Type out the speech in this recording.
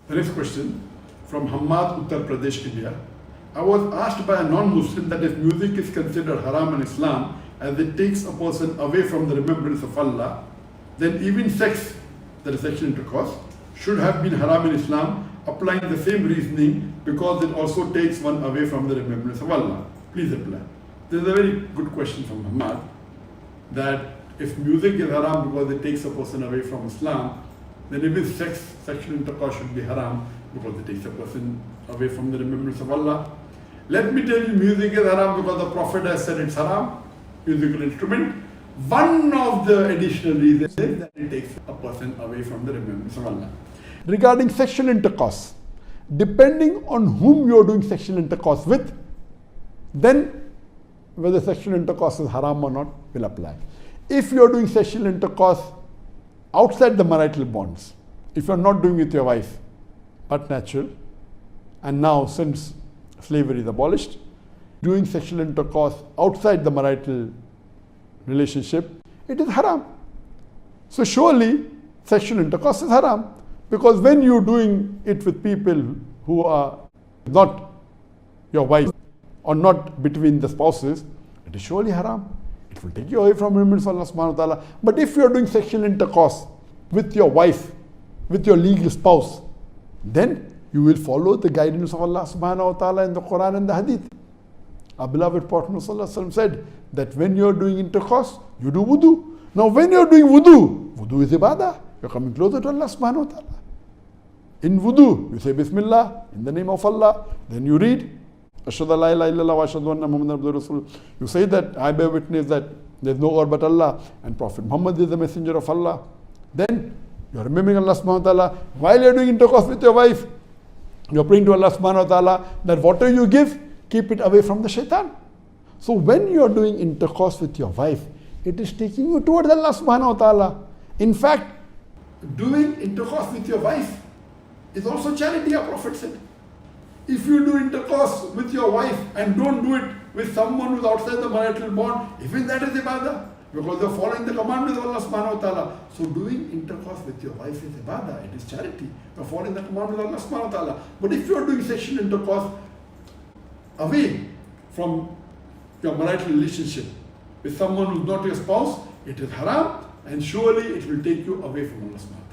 The next question from Hamad, Uttar Pradesh, India. I was asked by a non-Muslim that if music is considered haram in Islam as it takes a person away from the remembrance of Allah, then even sex, that is sexual intercourse, should have been haram in Islam, applying the same reasoning because it also takes one away from the remembrance of Allah. Please reply. This is a very good question from Hamad, that if music is haram because it takes a person away from Islam, then even sexual intercourse should be haram because it takes a person away from the remembrance of Allah. Let me tell you, music is haram because the Prophet has said it's haram, musical instrument. One of the additional reasons is that it takes a person away from the remembrance of Allah. Regarding sexual intercourse, depending on whom you are doing sexual intercourse with, then whether sexual intercourse is haram or not will apply. If you are doing sexual intercourse outside the marital bonds, if you are not doing it with your wife, but natural, and now since slavery is abolished, doing sexual intercourse outside the marital relationship, it is haram. So surely sexual intercourse is haram, because when you're doing it with people who are not your wife or not between the spouses, it is surely haram. It will take you away from remembrance of Allah subhanahu wa ta'ala. But if you are doing sexual intercourse with your wife, with your legal spouse, then you will follow the guidance of Allah subhanahu wa ta'ala in the Quran and the Hadith. Our beloved Prophet ﷺ said that when you are doing intercourse, you do wudu. Now when you are doing wudu is ibadah. You are coming closer to Allah subhanahu wa ta'ala. In wudu, you say Bismillah, in the name of Allah. Then you read, Ashhadu la ilaha illallah wa ashhadu anna Muhammadan abduhu wa rasuluh. You say that I bear witness that there is no God but Allah and Prophet Muhammad is the messenger of Allah. Then you are remembering Allah subhanahu wa ta'ala. While you are doing intercourse with your wife, you are praying to Allah subhanahu wa ta'ala that whatever you give, keep it away from the shaitan. So when you are doing intercourse with your wife, it is taking you towards Allah subhanahu wa ta'ala. In fact, doing intercourse with your wife is also charity, our Prophet said. If you do intercourse with your wife and don't do it with someone who is outside the marital bond, even that is ibadah, because you are following the commandments of Allah subhanahu wa ta'ala. So doing intercourse with your wife is ibadah, it is charity. You are following the commandments of Allah subhanahu wa ta'ala. But if you are doing sexual intercourse away from your marital relationship with someone who is not your spouse, it is haram, and surely it will take you away from Allah subhanahu wa ta'ala.